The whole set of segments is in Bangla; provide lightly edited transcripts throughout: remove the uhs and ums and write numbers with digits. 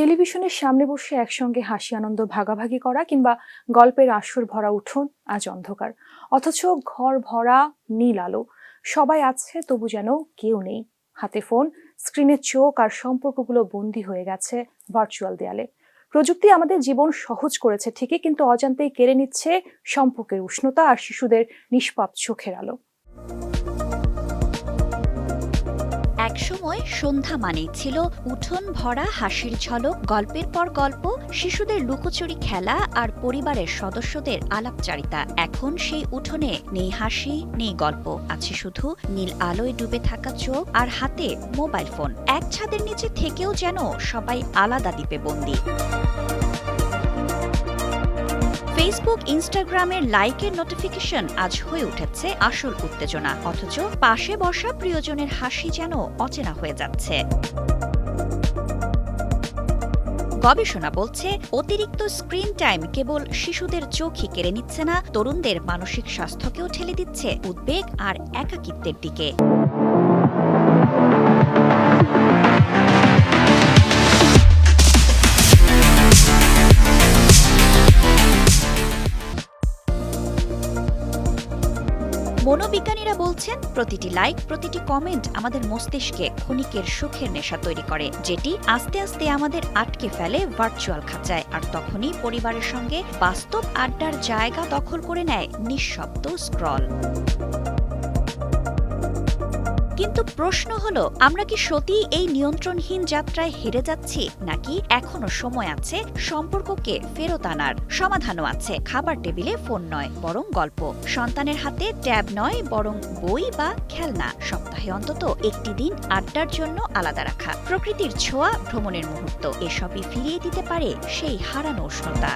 টেলিভিশনের সামনে বসে একসঙ্গে হাসি আনন্দ ভাগাভাগি করা কিংবা গল্পের আসর ভরা উঠোন আজ অন্ধকার, অথচ ঘর ভরা নীল আলো। সবাই আছে তবু যেন কেউ নেই। হাতে ফোন, স্ক্রিনে চোখ, আর সম্পর্কগুলো বন্দী হয়ে গেছে ভার্চুয়াল দেয়ালে। প্রযুক্তি আমাদের জীবন সহজ করেছে ঠিকই, কিন্তু অজান্তেই কেড়ে নিচ্ছে সম্পর্কের উষ্ণতা আর শিশুদের নিষ্পাপ চোখের আলো। একসময় সন্ধ্যা মানেই ছিল উঠোন ভরা হাসির ঝলক, গল্পের পর গল্প, শিশুদের লুকোচুরি খেলা আর পরিবারের সদস্যদের আলাপচারিতা। এখন সেই উঠোনে নেই হাসি, নেই গল্প, আছে শুধু নীল আলোয় ডুবে থাকা চোখ আর হাতে মোবাইল ফোন। এক ছাদের নিচে থেকেও যেন সবাই আলাদা দ্বীপে বন্দী। ফেসবুক, ইনস্টাগ্রামের লাইকের নোটিফিকেশন আজ হয়ে উঠেছে আসল উত্তেজনা, অথচ পাশে বসা প্রিয়জনের হাসি যেন অচেনা হয়ে যাচ্ছে। গবেষণা বলছে, অতিরিক্ত স্ক্রিন টাইম কেবল শিশুদের চোখই কেড়ে নিচ্ছে না, তরুণদের মানসিক স্বাস্থ্যকেও ঠেলে দিচ্ছে উদ্বেগ আর একাকিত্বের দিকে। মনোবিজ্ঞানীরা বলছেন, প্রতিটি লাইক, প্রতিটি কমেন্ট আমাদের মস্তিষ্কে ক্ষণিকের সুখের নেশা তৈরি করে, যেটি আস্তে আস্তে আমাদের আটকে ফেলে ভার্চুয়াল খাঁচায়। আর তখনই পরিবারের সঙ্গে বাস্তব আড্ডার জায়গা দখল করে নেয় নিঃশব্দ স্ক্রল। কিন্তু প্রশ্ন হলো, আমরা কি সত্যি এই নিয়ন্ত্রণহীন যাত্রায় হেরে যাচ্ছি, নাকি এখনো সময় আছে সম্পর্ককে ফেরত আনার? সমাধানও আছে। খাবার টেবিলে ফোন নয়, বরং গল্প। সন্তানের হাতে ট্যাব নয়, বরং বই বা খেলনা। সপ্তাহে অন্তত একটি দিন আড্ডার জন্য আলাদা রাখা। প্রকৃতির ছোঁয়া, ভ্রমণের মুহূর্ত, এসবই ফিরিয়ে দিতে পারে সেই হারানো উষ্ণতা।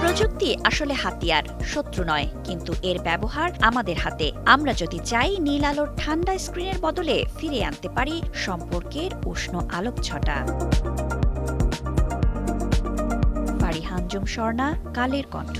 প্রযুক্তি আসলে হাতিয়ার, শত্রু নয়, কিন্তু এর ব্যবহার আমাদের হাতে। আমরা যদি চাই নীল আলোর ঠান্ডা স্ক্রিনের বদলে ফিরে আনতে পারি সম্পর্কের উষ্ণ আলোকছটা। ফারিহা আঞ্জুম স্বর্ণা, কালের কণ্ঠ।